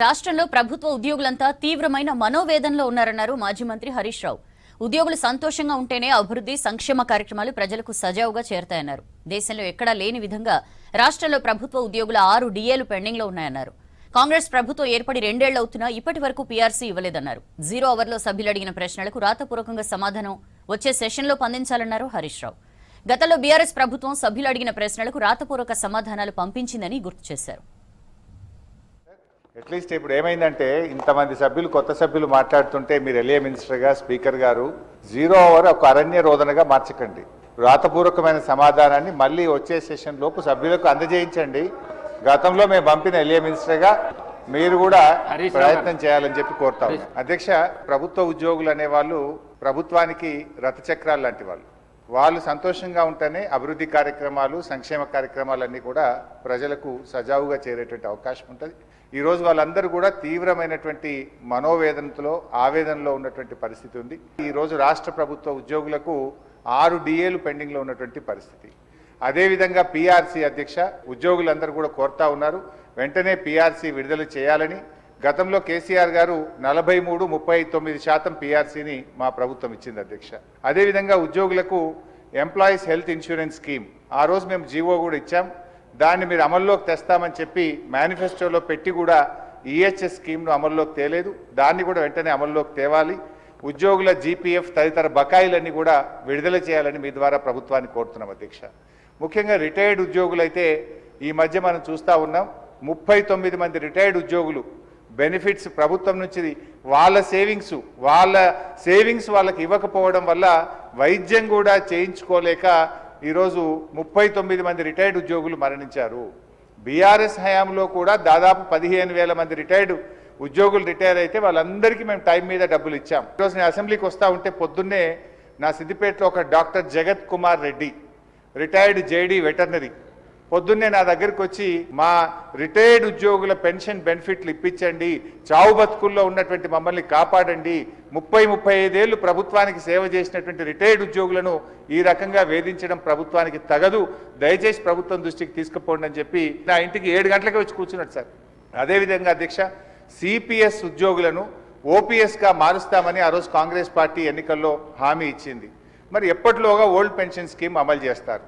రాష్ట్రంలో ప్రభుత్వ ఉద్యోగులంతా తీవ్రమైన మనోవేదనలో ఉన్నారన్నారు మాజీ మంత్రి హరీష్ రావు. ఉద్యోగులు సంతోషంగా ఉంటేనే అభివృద్ధి సంక్షేమ కార్యక్రమాలు ప్రజలకు సజావుగా చేరతాయన్నారు. దేశంలో ఎక్కడా లేని విధంగా రాష్ట్రంలో ప్రభుత్వ ఉద్యోగుల 6 డిఏలు పెండింగ్ లో ఉన్నాయన్నారు. కాంగ్రెస్ ప్రభుత్వం ఏర్పడి 2 ఏళ్లవుతున్నా ఇప్పటి వరకు పీఆర్సీ ఇవ్వలేదన్నారు. 0 అవర్లో సభ్యులు అడిగిన ప్రశ్నలకు రాతపూర్వకంగా సమాధానం వచ్చే సెషన్లో పంపించాలన్నారు హరీష్ రావు. గతంలో బీఆర్ఎస్ ప్రభుత్వం సభ్యులు అడిగిన ప్రశ్నలకు రాతపూర్వక సమాధానాలు పంపించిందని గుర్తు చేశారు. అట్లీస్ట్ ఇప్పుడు ఏమైందంటే ఇంతమంది సభ్యులు కొత్త సభ్యులు మాట్లాడుతుంటే మీరు ఎల్ఏ మినిస్టర్గా స్పీకర్ గారు 0 అవర్ ఒక అరణ్య రోదనగా మార్చకండి. రాతపూర్వకమైన సమాధానాన్ని మళ్ళీ వచ్చే సెషన్ లోపు సభ్యులకు అందజేయించండి. గతంలో మేము పంపిన ఎల్ఏ మినిస్టర్గా మీరు కూడా ప్రయత్నం చేయాలని చెప్పి కోరుతాం. అధ్యక్ష, ప్రభుత్వ ఉద్యోగులు అనేవాళ్ళు ప్రభుత్వానికి రథచక్రాలు లాంటి వాళ్ళు సంతోషంగా ఉంటేనే అభివృద్ధి కార్యక్రమాలు సంక్షేమ కార్యక్రమాలన్నీ కూడా ప్రజలకు సజావుగా చేరేటువంటి అవకాశం ఉంటుంది. ఈరోజు వాళ్ళందరూ కూడా తీవ్రమైనటువంటి మనోవేదనతో ఆవేదనలో ఉన్నటువంటి పరిస్థితి ఉంది. ఈరోజు రాష్ట్ర ప్రభుత్వ ఉద్యోగులకు 6 డిఏలు పెండింగ్లో ఉన్నటువంటి పరిస్థితి. అదేవిధంగా పీఆర్సీ అధ్యక్ష, ఉద్యోగులందరూ కూడా కోరుతా ఉన్నారు వెంటనే పీఆర్సీ విడుదల చేయాలని. గతంలో కేసీఆర్ గారు 43-39% పీఆర్సీని మా ప్రభుత్వం ఇచ్చింది అధ్యక్ష. అదేవిధంగా ఉద్యోగులకు ఎంప్లాయీస్ హెల్త్ ఇన్సూరెన్స్ స్కీమ్ ఆ రోజు మేము జీవో కూడా ఇచ్చాం. దాన్ని మీరు అమల్లోకి తెస్తామని చెప్పి మేనిఫెస్టోలో పెట్టి కూడా ఈహెచ్ఎస్ స్కీమ్ను అమల్లోకి తేలేదు. దాన్ని కూడా వెంటనే అమల్లోకి తేవాలి. ఉద్యోగుల జీపీఎఫ్ తదితర బకాయిలన్నీ కూడా విడుదల చేయాలని మీ ద్వారా ప్రభుత్వాన్ని కోరుతున్నాం అధ్యక్ష. ముఖ్యంగా రిటైర్డ్ ఉద్యోగులైతే ఈ మధ్య మనం చూస్తూ ఉన్నాం 39 మంది రిటైర్డ్ ఉద్యోగులు బెనిఫిట్స్ ప్రభుత్వం నుంచి వాళ్ళ సేవింగ్స్ వాళ్ళకి ఇవ్వకపోవడం వల్ల వైద్యం కూడా చేయించుకోలేక ఈరోజు 39 మంది రిటైర్డ్ ఉద్యోగులు మరణించారు. బీఆర్ఎస్ హయాంలో కూడా దాదాపు 15,000 మంది రిటైర్డ్ ఉద్యోగులు రిటైర్ అయితే వాళ్ళందరికీ మేము టైం మీద డబ్బులు ఇచ్చాం. ఈరోజు నేను అసెంబ్లీకి వస్తూ ఉంటే పొద్దున్నే నా సిద్దిపేటలో ఒక డాక్టర్ జగత్ Kumar Reddy retired JD veterinary పొద్దున్నే నా దగ్గరికి వచ్చి మా రిటైర్డ్ ఉద్యోగుల పెన్షన్ బెనిఫిట్లు ఇప్పించండి, చావు బతుకుల్లో ఉన్నటువంటి మమ్మల్ని కాపాడండి, 30-35 ఏళ్ళు ప్రభుత్వానికి సేవ చేసినటువంటి రిటైర్డ్ ఉద్యోగులను ఈ రకంగా వేధించడం ప్రభుత్వానికి తగదు, దయచేసి ప్రభుత్వం దృష్టికి తీసుకుపోండి అని చెప్పి నా ఇంటికి 7 గంటలకే వచ్చి కూర్చున్నాడు సార్. అదేవిధంగా అధ్యక్ష, సిపిఎస్ ఉద్యోగులను ఓపీఎస్గా మారుస్తామని ఆ రోజు కాంగ్రెస్ పార్టీ ఎన్నికల్లో హామీ ఇచ్చింది. మరి ఎప్పటిలోగా ఓల్డ్ పెన్షన్ స్కీమ్ అమలు చేస్తారు?